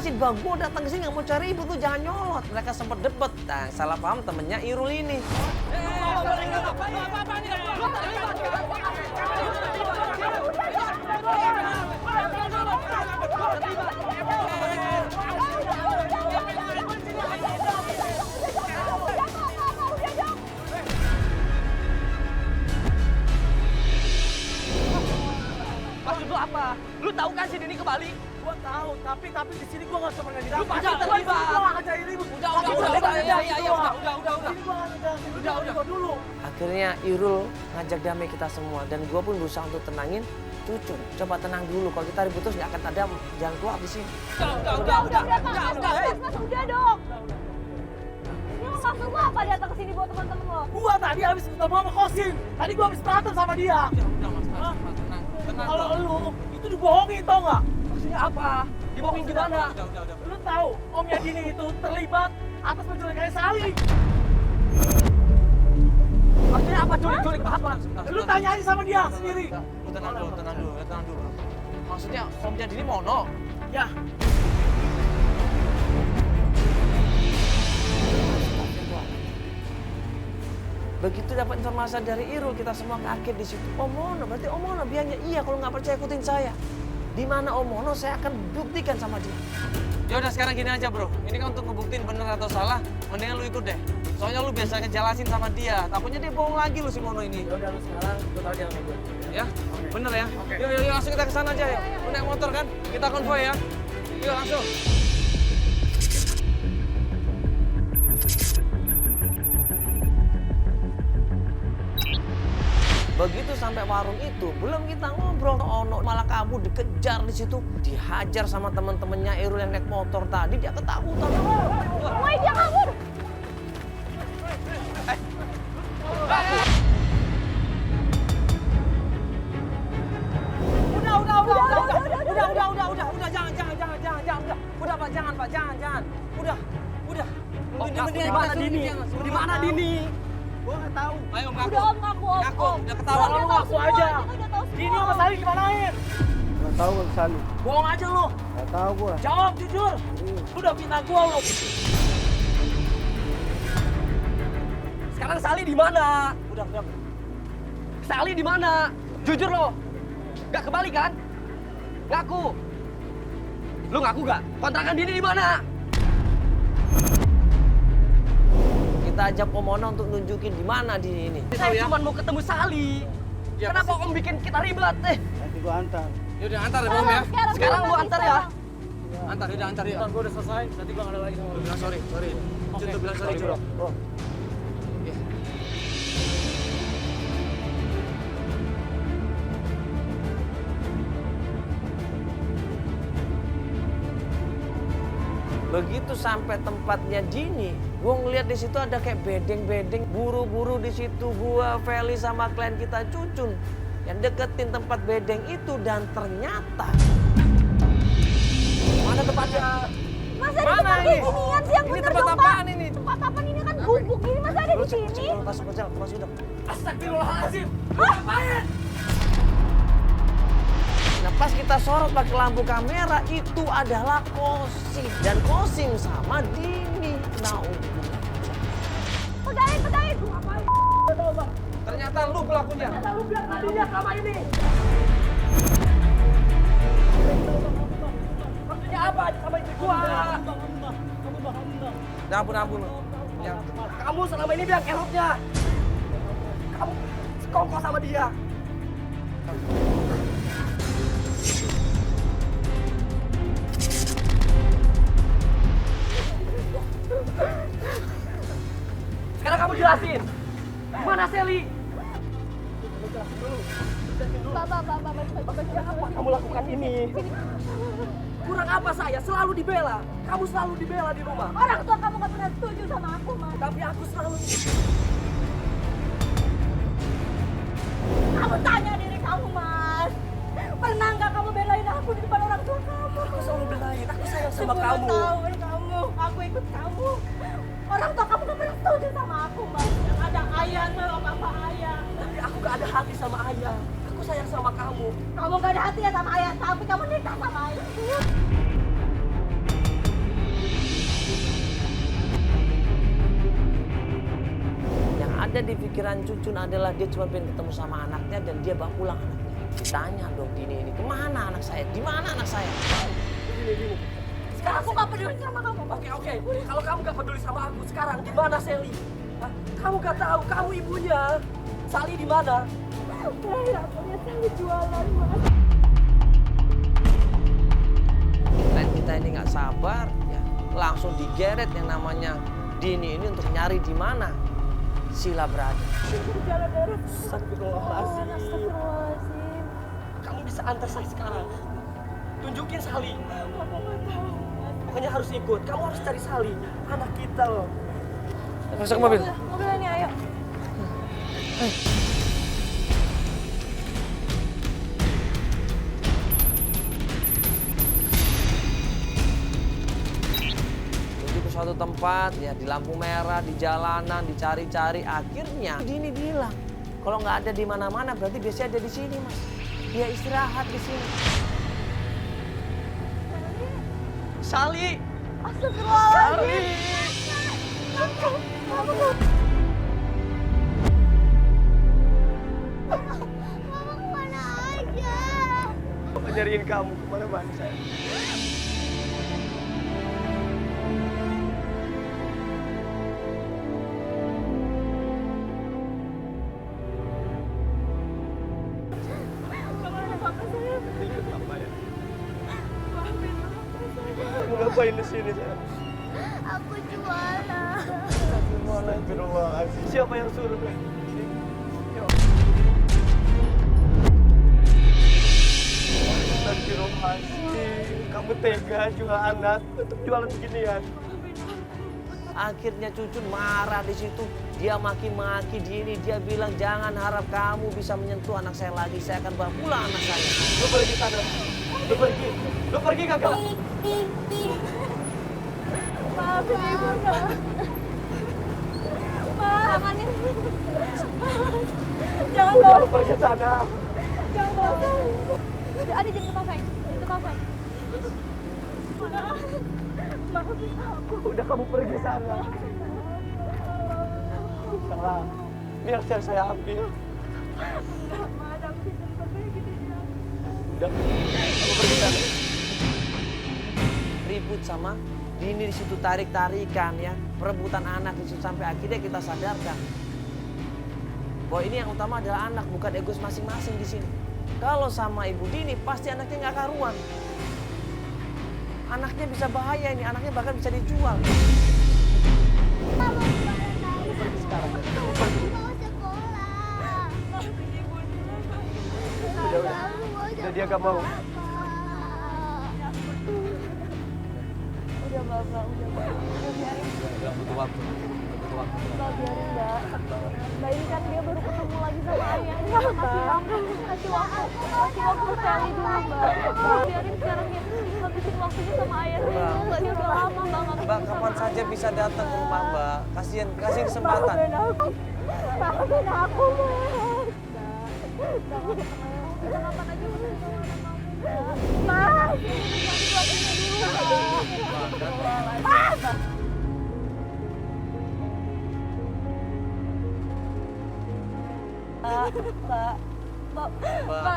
jelasin bahwa gue datang ke sini nggak mau cari ribut, lu jangan nyolot. Mereka sempat debat. Nah, salah paham temennya Irul ini. Maksud lu apa? Lu tahu kan si Dini ke Bali? Gua tahu, tapi di sini gua enggak pernah didapat. Lu pasti terlibat. Gua enggak cari ribut. Udah. Udah dulu. Akhirnya Irul ngajak damai kita semua dan gue pun berusaha untuk tenangin Cucun. Coba tenang dulu, kalau kita ribut terus nggak akan ada jalan keluar di sini. Mas, udah dong. Ini lo maksud lo apa datang ke sini buat teman-teman lo? Gua tadi habis ketemu sama Kosim. Tadi gua habis berantem sama dia. Udah Mas, tenang. Kalau lu itu dibohongin tau nggak? Maksudnya apa? Dibohongin gimana? Udah. Lu tahu omnya Dini itu terlibat atas penculikan Sali. Maksudnya apa culik apa? Lu tanya aja sama dia sendiri. Lu tenang dulu. Maksudnya omnya Dini mono? Ya, Begitu dapat informasi dari Irul, kita semua kaget di situ. Om Mono, berarti Om Mono biangnya iya kalau nggak percaya ikutin saya. Di mana Om Mono, saya akan buktikan sama dia. Ya udah sekarang gini aja bro, ini kan untuk ngebuktiin bener atau salah, mendingan lu ikut deh. Soalnya lu biasa ngejelasin sama dia, takutnya dia bohong lagi lu si Mono ini. udah lu sekarang gua tahu dia sama gue. Ya, bener ya? Oke. Yuk langsung kita ke sana aja ya. Lu naik motor kan, kita konvoy ya. Yuk langsung. Begitu sampai warung itu, belum kita ngobrol, Ono malah kabur dikejar di situ, dihajar sama temen-temennya Irul yang naik motor tadi, dia ketakutan. Woi, dia kabur. Udah, jangan. Udah Pak, jangan. Udah. Di mana Dini? Di mana Dini? Gua nggak tahu. Ayo ngaku. Udah om ngaku om. Ngaku, udah ketahuan Lu lu. ngaku aja. Kita udah tahu semua. Dini sama Sali gimanain? Nggak tahu Bang Sali. Bohong aja lu. Nggak tahu gua. Jawab jujur. Lu udah fitnah gua lu. Sekarang Sali di mana? Udah. Sali di mana? Jujur lo. Gak ke Bali kan? Ngaku. Lu ngaku gak? Kontrakan Dini di mana? Kita ajak Om Mono untuk nunjukin di mana di ini. Saya cuma mau ketemu Sali. Ya, Kenapa om bikin kita ribet? Nanti gua antar. Yaudah antar ya Om ya. Sekarang lu antar ya. Antar yuk. Ntar gua udah selesai, nanti gua nggak ada lagi sama lu. Bilang sorry. Cun tuh bilang sorry Cun. Iya. Begitu sampai tempatnya Dini, gue ngeliat di situ ada kayak bedeng-bedeng, buru-buru di situ. Gua, Feli sama klien kita Cucun yang deketin tempat bedeng itu dan ternyata Mana tempatnya? Masa di tempat kayak ginian sih yang Ini bener tempat dong, apaan Pak? ini? Tempat apaan ini kan gubuk ini masa ada di sini? masuk ke jalan, masuk udah. Astagfirullahaladzim. Lu ngapain? Nah pas kita sorot pakai lampu kamera itu adalah Kosim dan Kosim sama Dini. Nah, Pegangin. Ternyata lu pelakunya. Lu bilang tadi dia selama ini. Maksudnya apa sama istri gua? Ampun. Ya. Kamu selama ini bilang keroknya. Kamu sekongkol sama dia. Sekarang kamu jelasin. Mana Seli? Bapak, Kenapa kamu lakukan ini? Kurang apa saya? Selalu dibela. Kamu selalu dibela di rumah. orang tua kamu gak pernah setuju sama aku, Mas. Tapi aku selalu... Kamu tanya diri kamu, Mas. Pernah nggak kamu belain aku di depan orang tua kamu? Aku selalu belain. Aku sayang sama 10 kamu. tahun kamu, aku ikut kamu. Orang tua kamu gak pernah setuju sama aku, Mas. Yang ada ayah sama papa ayah. Tapi aku gak ada hati sama ayah. Aku sayang sama kamu. Kamu gak ada hati ya sama ayah, tapi kamu nikah sama ayah. ada di pikiran Cucun adalah dia cuma pengen ketemu sama anaknya dan dia bawa pulang anaknya. Ditanya dong Dini ini, kemana anak saya? Di mana anak saya? Sekarang aku gak peduli sama kamu. Oke. Kalau kamu gak peduli sama aku, sekarang di mana Sally? Hah? Kamu gak tahu, kamu ibunya. Sally di mana? Saya punya Sally jualan, Mas. Dan kita ini nggak sabar, ya langsung digeret yang namanya Dini ini untuk nyari di mana Sila berada. Jalan darah. Astagfirullahaladzim. Astagfirullahaladzim. Kamu bisa antar saya sekarang. Tunjukin Sally. Aku nggak tahu, Mas. Pokoknya harus ikut. Kamu harus cari Sally. Anak kita loh. Masuk ke mobil. Mobil ini, ayo. Menuju ke suatu tempat, ya di lampu merah, di jalanan, dicari-cari. Akhirnya Dini bilang, kalau nggak ada di mana-mana berarti biasanya ada di sini, Mas. Dia istirahat di sini. Sally. Astagfirullahaladzim. Mama kemana aja? Aku nyariin kamu kemana-mana sayang. Ikut papa ya. Kamu ngapain di sini sayang? Aku jualan. Astagfirullahaladzim. Siapa yang suruh? Astagfirullahaladzim. Kamu tega jual anak untuk jualan beginian. Akhirnya Cucun marah di situ. Dia maki-maki Dini. Dia bilang jangan harap kamu bisa menyentuh anak saya lagi. Saya akan bawa pulang anak saya. Lu pergi sana. Lu pergi. Lu pergi kagak? Maafin ibu, Nak. Tanganin. Jangan bawa. Lu pergi sana. Jangan bawa. Ada jam ke kafe. Ke kafe. Maafin aku. Udah kamu pergi sana. Salah. Biar saya ambil. Madam, kita kayak gitu ya. Udah. Kamu pergi sana. Ribut sama Dini di situ, tarik-tarikan ya, perebutan anak di situ sampai akhirnya kita sadarkan bahwa ini yang utama adalah anak, bukan egois masing-masing di sini. Kalau sama ibu Dini pasti anaknya nggak karuan. Anaknya bisa bahaya ini, anaknya bahkan bisa dijual. Kamu pergi sekarang. Kamu pergi. Udah dia gak mau. Udah, Mbak, udah biarin. Butuh waktu. Mbak, biarin, Mbak. Mbak, ini kan dia baru ketemu lagi sama ayahnya. Kasih waktu sekali dulu, Mbak. Mbak, biarin sekarang ya. Habisin waktunya sama ayahnya. Mbak, dia udah lama, Mbak. nggak Mbak, ketemu kapan sama saja ayah. bisa datang ke rumah Mbak. Kasih kesempatan. Maafin aku. Maafin aku, Mbak. Kita kapan aja udah Mas, kasih waktunya dulu, Mbak. Mbak,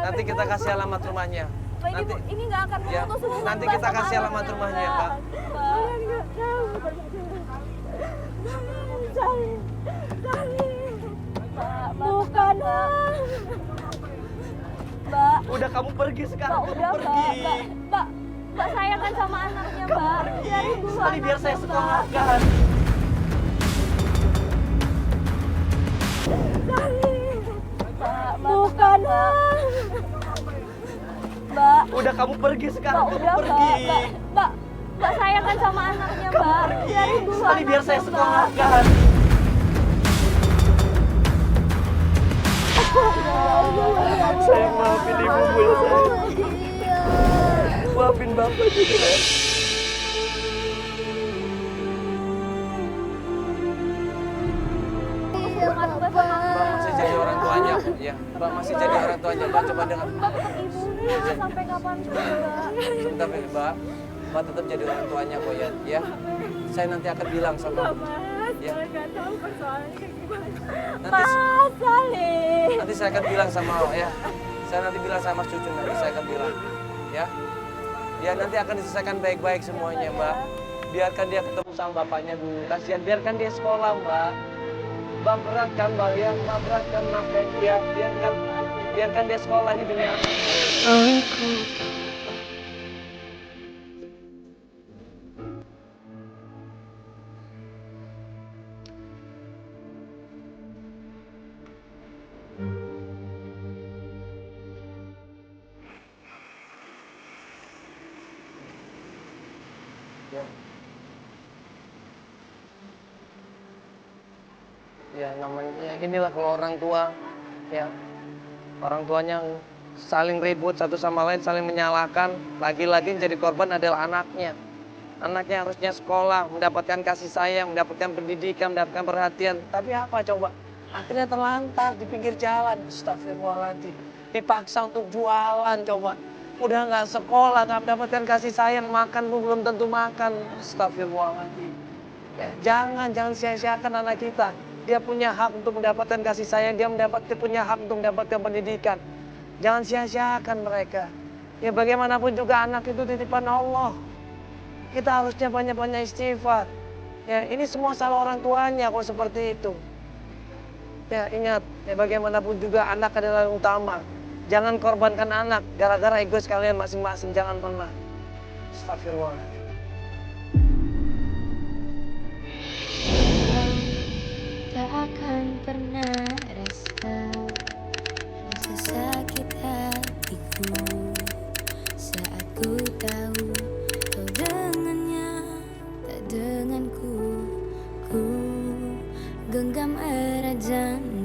nanti kita kasih alamat rumahnya. Mbak, Nanti ini nggak akan ya, memutus hubungan nanti Mbak kita sama kasih anaknya, alamat rumahnya, Mbak. Nggak tahu. Bukan, Mbak. Udah kamu pergi sekarang. Mbak, Kamu udah, pergi. Mbak sayang kan sama anaknya, Kamu Mbak. pergi. Biarin dulu Sekali biar saya anaknya, Mbak. sekolahkan. Bukan, Mbak. Udah kamu pergi sekarang. Mbak, Kamu udah, pergi. Mbak sayang kan sama anaknya, Kamu Mbak. pergi. Biarin dulu Sekali biar saya anaknya, Mbak. sekolahkan. Sayang, maafin ibumu ya, sayang. Maafin bapak juga ya. Mbak masih jadi orang tuanya, ya. Mbak masih jadi orang tuanya. Mbak coba dengar. Mbak tetap ibunya sampai kapanpun, Mbak. Sebentar, Mbak. Mbak tetap jadi orang tuanya kok ya. Ya. Saya nanti akan bilang sama Mas, Ya. Saya nggak tahu persoalannya kayak gimana. Nanti, Mas Salim. nanti saya akan bilang sama ya. Saya nanti bilang sama cucu nanti saya akan bilang. Ya. Ya nanti akan diselesaikan baik-baik semuanya, Mbak. Biarkan dia ketemu sama bapaknya dulu. Kasihan, biarkan dia sekolah, Mbak. Mbak berat kan, Mbak ya? Mbak berat kan, maafkan dia. Biarkan dia sekolah di dunia. Ya namanya ya inilah kalau orang tua ya orang tuanya saling ribut satu sama lain, saling menyalahkan, lagi-lagi yang jadi korban adalah anaknya harusnya sekolah, mendapatkan kasih sayang, mendapatkan pendidikan, mendapatkan perhatian, tapi apa coba akhirnya terlantar di pinggir jalan. Astagfirullahaladzim, dipaksa untuk jualan, coba udah nggak sekolah, nggak mendapatkan kasih sayang, makan pun belum tentu makan. Astagfirullahaladzim. Ya, jangan sia-siakan anak kita. Dia punya hak untuk mendapatkan kasih sayang, dia punya hak untuk mendapatkan pendidikan. Jangan sia-siakan mereka. Ya bagaimanapun juga anak itu titipan Allah. Kita harusnya banyak-banyak istighfar. Ya ini semua salah orang tuanya kalau seperti itu. Ya ingat, ya bagaimanapun juga anak adalah yang utama. Jangan korbankan anak gara-gara egois kalian masing-masing, jangan pernah. Astagfirullah. Tak akan pernah rasa sakit hatiku saat ku tahu kau dengannya tak denganku. Ku genggam erat janji